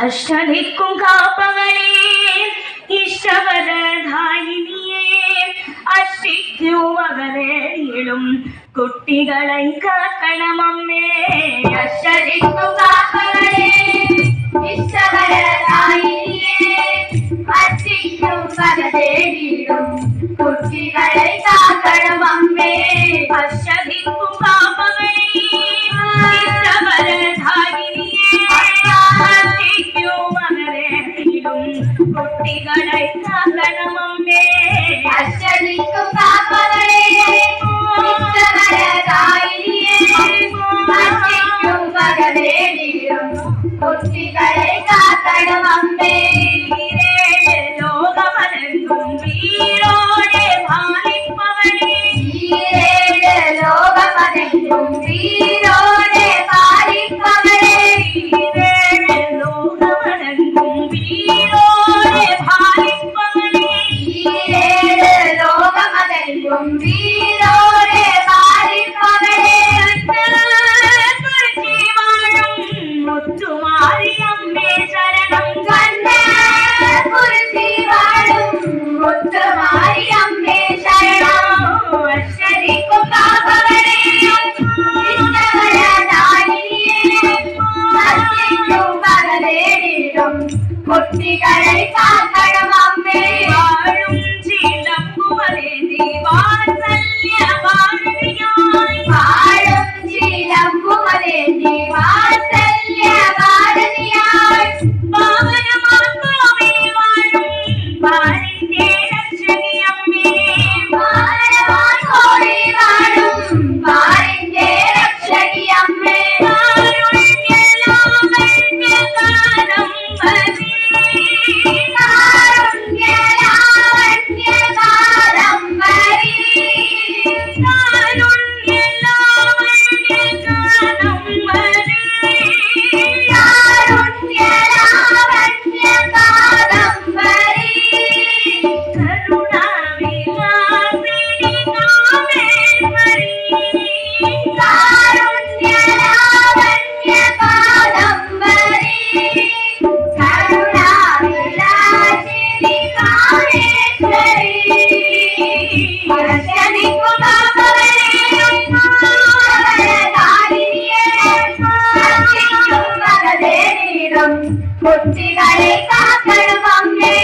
അഷ്ടദിക്കും കാപ്പകളേ ഈശ്വരധായിനിയേ അശ്വിക്കുമകലേടിയിടും കുട്ടികളെ കാക്കണമമ്മേ. അഷ്ടദിക്കും കാപ്പകളേ ഈശ്വരധായിനിയേ അശ്വിക്കുമകലേടിയിടും കുട്ടികളെ കാക്കണമമ്മേ. അഷ്ടദിക്കും കാപ്പകളേ കുട്ടികളെ കാക്കണമമ്മേ. അഷ്ടദിക്കും കാപ്പകളേ ഈശ്വരധായിനിയേ അശ്വിക്കുമകലേടിയിടും കുട്ടികളെ കാക്കണമമ്മേ. ലോകമലർന്നും വീരോടെ പാലിപ്പവളേ ലോകമലർന്നും വീരോടെ പാലിപ്പവളേ ലോകമലർന്നും വീരോടെ പാലിപ്പവളേ ലോകമലർന്നും വീരോടെ പാലിപ്പവളേ മുത്തുമാരിയമ്മേ ശരണം. കുരിശി വാഴും മുത്തുമാരിയമ്മേ ശരണം. അശ്വദിക്കും കാപ്പകളേ ഈശ്വരധായിനിയേ അശ്വിക്കുമകലേടിയിടും കുട്ടികളെ കാക്കണമമ്മേ. വാഴും ചിലമ്പുമലേന്തി വാത്സല്യഭാരതിയായി വാഴും ചിലമ്പുമലേന്തി വാത്സല്യഭാരതിയായി പാവനമാർക്കോമേ വാഴും പാരിന്റെ രക്ഷകിയമ്മേ. മാനവാൻകോടി വാഴും പാരിന്റെ രക്ഷകിയമ്മേ. കാരുണ്യലാവണ്യകാലം വരേ കാരുണ്യലാവണ്യകാലം വരേ കാരുണ്യലാവണ്യകാലം വരേ കാരുണ്യലാവണ്യകാലം വരേ കരുണാവിലാസിനി കാമേശ്വരി കാരുണ്യലാവണ്യകാലം വരേ കരുണാവിലാസിനി കാമേശ്വരി. അശ്വദിക്കും കാപ്പകളേ ഈശ്വരധായിനിയേ അശ്വിക്കുമകലേടിയിടും കുട്ടികളെ കാക്കണമമ്മേ.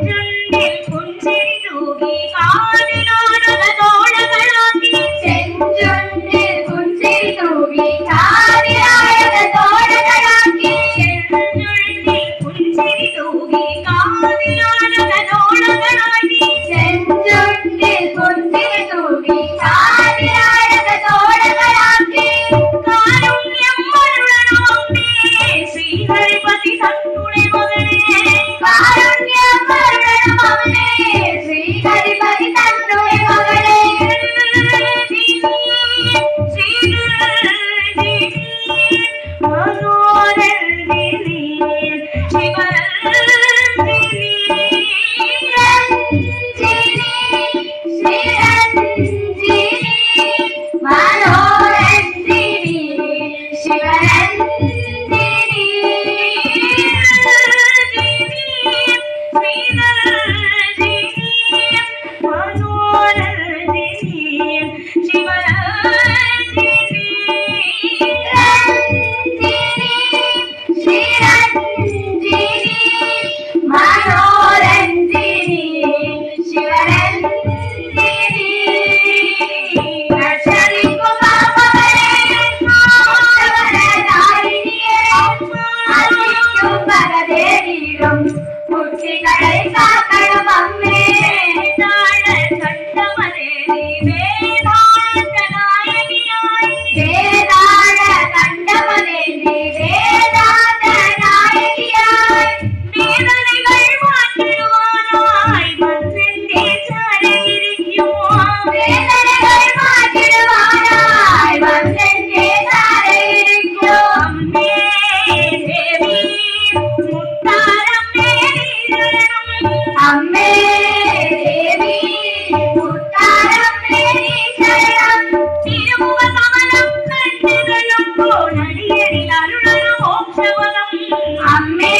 ചുണ്ടിൽ പുഞ്ചിരി തൂകി കാതിലോടകതോടകളാക്കി ചെഞ്ചുണ്ടിൽ പുഞ്ചിരി തൂകി കാതിലായകതോടകളാക്കി ചുണ്ടിൽ പുഞ്ചിരി തൂകി കാതിലോടകതോടകളാക്കി ചെഞ്ചുണ്ടിൽ പുഞ്ചിരി തൂകി കാതിലായകതോടകളാക്കി കാരുണ്യം മരുളണമമ്മേ ശ്രീഹരിപതി സത്തുണെ മകനേ. കാരുണ്യം മരുളണമമ്മേ ശ്രീഹരിപതി തന്നുടെ മകളേ. കുട്ടികളെ കാക്കണമമ്മേ. വേദാള കണ്ടമലേന്തി വേദാന്തനായകിയായി വേദനകൾ മാറ്റിടുവാനായി വന്നെന്റെ ചാരയിരിക്കുമോ. വേദനകൾ മാറ്റിടുവാനായി വന്നെന്റെ താരയിരിക്കൂ. അമ്മേ ദേവി മുത്താരമ്മേ നീരണം. അമ്മേ ദേവി മുത്താരമ്മേ നീ ശരണം. തിരുമുഖകമലം കണ്ടുകളുമ്പോൾ അടിയനിൽ അരുളൊരു മോക്ഷപദം. അമ്മേ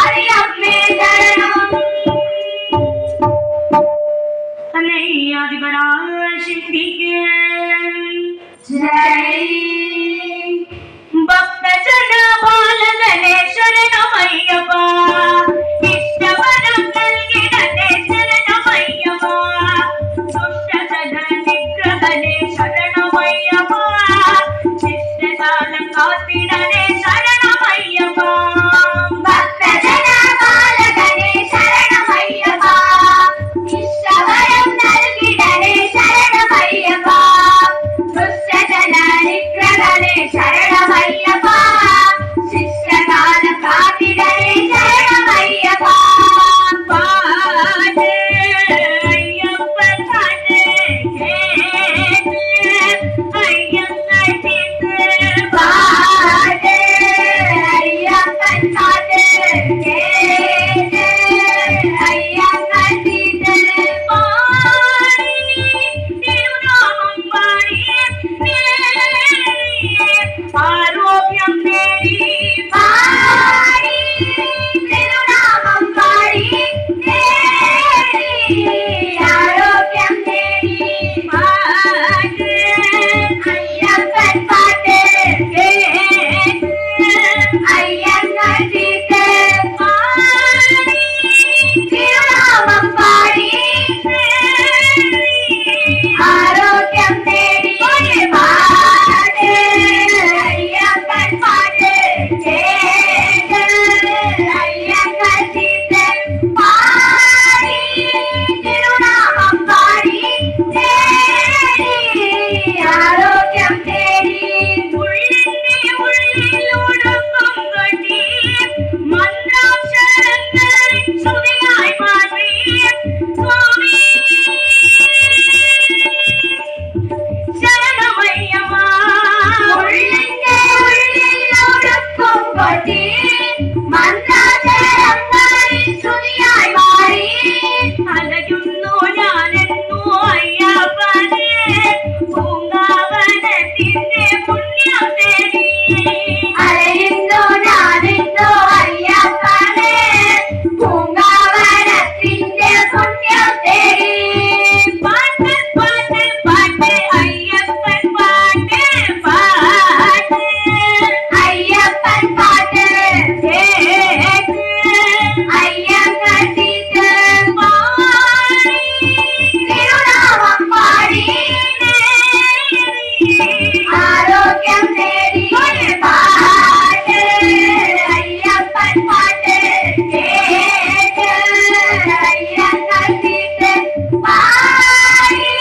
மாரியம்மே சரணம். அன்னை ஆதிபராசக்திக்கு ஜெய். பக்த ஜன பாலகனே சரணமையப்பா, இஷ்டவரம் நல்கிடனே சரணமையப்பா, துஷ்ட ஜன நிகிரகனே சரணமையப்பா, சிஷ்டகாலம் காத்திடனே சரணமையப்பா. பக்த ஜன பாலகனே சரணமையப்பா, இஷ்டவரம் நல்கிடனே சரணமையப்பா, துஷ்ட ஜன நிகிரகனே சரணமையப்பா, சிஷ்டகாலம் காத்திடனே சரணமையப்பா. பாடு ஐயப்பன் பாடு கேட்டு ஐயங்கள் தீர்த்து பாடு ஐயப்பன் பாடு கேட்டு ஐயங்கள் தீர்த்து பாடி திருநாமம் பாடி ஆரோக்கியம் தேடி பாடி திருநாமம் பாடி தேடி ஆரோக்கியம் தேடி பாடு ஐயப்பன் பாட்டு கேட்டு ஐயங்கள் தீர்த்து பாடி திருநாமம் பாடி ஆரோக்கியம் தேடி பாடு ஐயப்பன் பாட்டு கேட்டு ஐயங்கள் தீர்த்து பாடி திருநாமம் பாடி தேடி ஆரோக்கியம் தேடி உள்ளே உள்ளில் உடுக்கும் கொடி மந்திராட்சரங்களின் சுவையாய் மாற்றி சுவாமி சரணமையப்பா. உள்ளிங்கே உள்ளில் ஒடுக்கும் கொடி மந்திராட்சரங்களின் சுதியாய் மாறி അലയുന്നു ഞാനെന്നു അയ്യപ്പനെ പൂങ്കാവനത്തിന്റെ പുണ്യം തേടി അലയുന്നു ഞാനിന്നു അയ്യപ്പനെ പൂങ്കാവനത്തിന്റെ പുണ്യം തേടി പാട്ട് പാട്ട് പാട്ട് അയ്യപ്പൻ പാട്ട് പാട്ട് അയ്യപ്പൻ പാട്ട് കേട്ട് അയ്യങ്ങൾ തീർത്ത് പാടി തിരുനാമം പാടി ആരോഗ്യം നേടി പാട്ട് അയ്യപ്പൻ പാട്ട് കേട്ട് അയ്യങ്ങൾ തീർത്ത് പാടി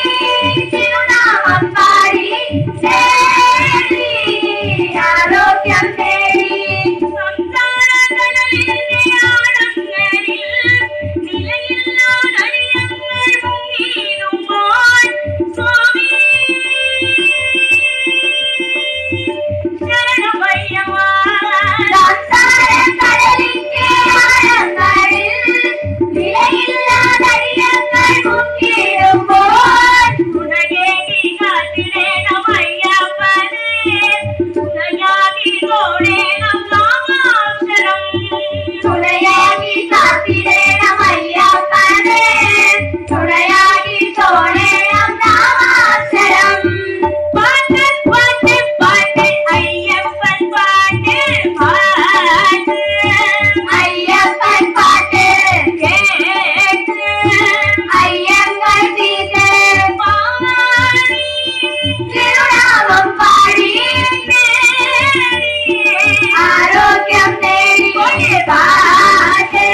തിരുനാമം പാടി നേടി ആരോഗ്യം നേടി സംസാരകടലിന്റെ ആഴങ്ങളിൽ നിലയില്ലാതടിയങ്ങൾ മുങ്ങിയിടുമ്പോൾ സ്വാമി ശരണമയ്യപ്പா. സംസാരക്കടലിന്റെ ആഴങ്ങളിൽ നിലയില്ലാതടിയങ്ങൾ മുങ്ങിയിടുമ്പോൾ തുണയേകി കാത്തിടേണമയ്യപ്പനെ, തുണയാകി തോടേണം നാമാക്ഷരം. തുണയാകി കാത്തിടേണം അയ്യപ്പനെ, തുണയാകി തോടേണം നാമാക്ഷരം. പാട്ട് പാട്ട് പാട്ട് അയ്യപ്പൻ പാട്ട് പാട്ട് അയ്യപ്പൻ പാട്ട് കേട്ട് അയ്യങ്ങൾ തീർത്ത് പാടി തിരുനാമം പാടി ആരോഗ്യം നേടി പാട്ട്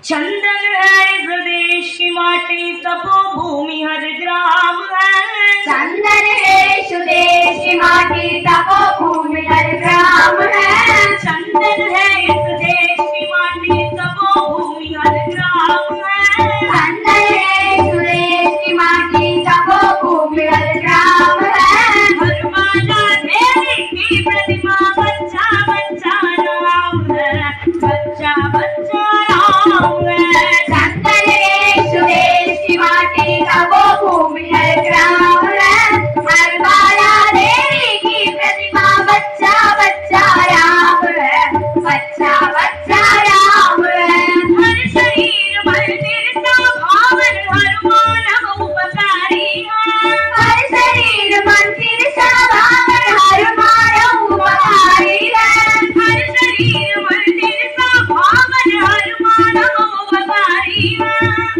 चंदन है इस देश की माटी, तपोभूमि हर ग्राम है। चंदन है सुदेश की माटी, तपोभूमि हर ग्राम है। चंदन है इस देश की माटी, तपोभूमि हर ग्राम है। चंदन है सुदेश की माटी, तपोभूमि हर ग्राम है। हरमाला देवी की प्रतिमा, बच्चा बच्चा राम है, बच्चा बच्चा राम है। चंदन है सुदेश की माटी, तपोभूमि हर ग्राम है। हरमाला देवी की प्रतिमा, बच्चा बच्चा राम है, बच्चा बच्चा राम है। हर शरीर मंदिर सा भावन, हर मानव उपकारी है। हर शरीर मंदिर सा भावन, हर मानव उपकारी है। हर शरीर मंदिर सा भावन, हर मानव उपकारी है।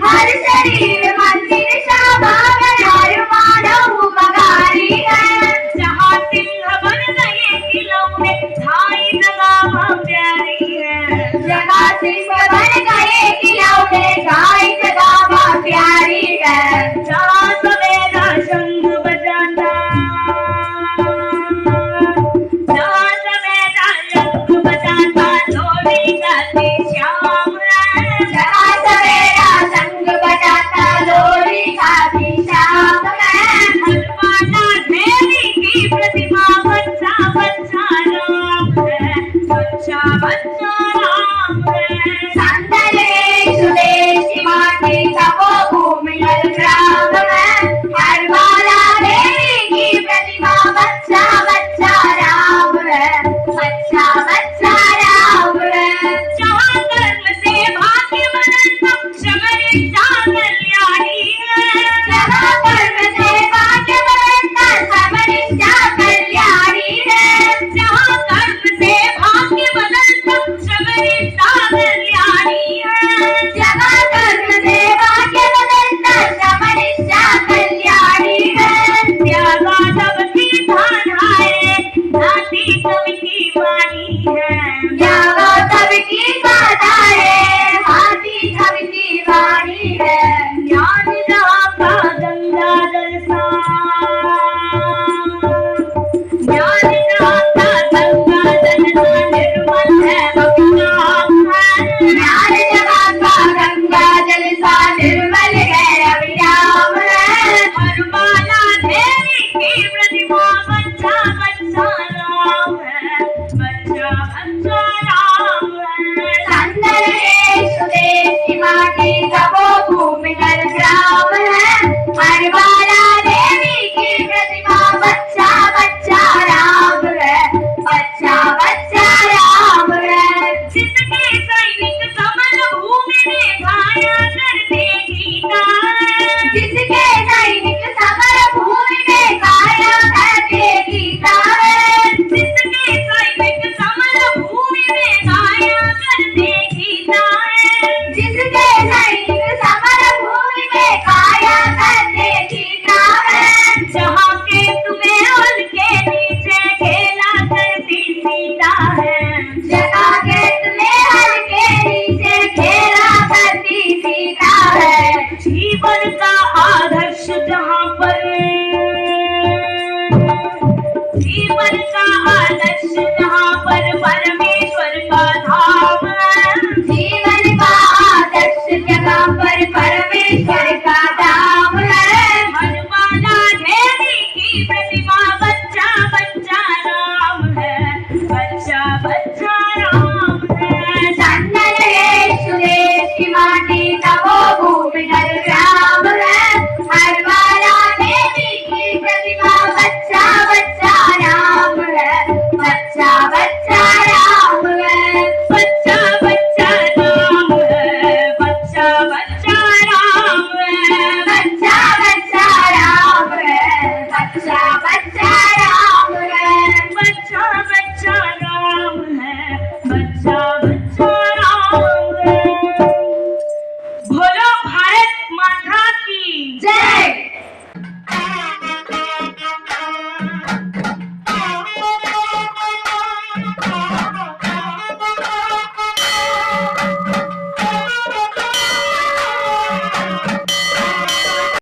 हर शरीर मंदिर सा भावन, हर मानव उपकारी है। जहाँ सिंह बन गए खिलौने, ढाई जगह प्यारी है। जगह सिंह बन गए खिलौने, गाय जगह प्यारी है। जहाँ सवेरा शंख बजाता, जहाँ सवेरा शंख बजाता, लोरी गाती श्याम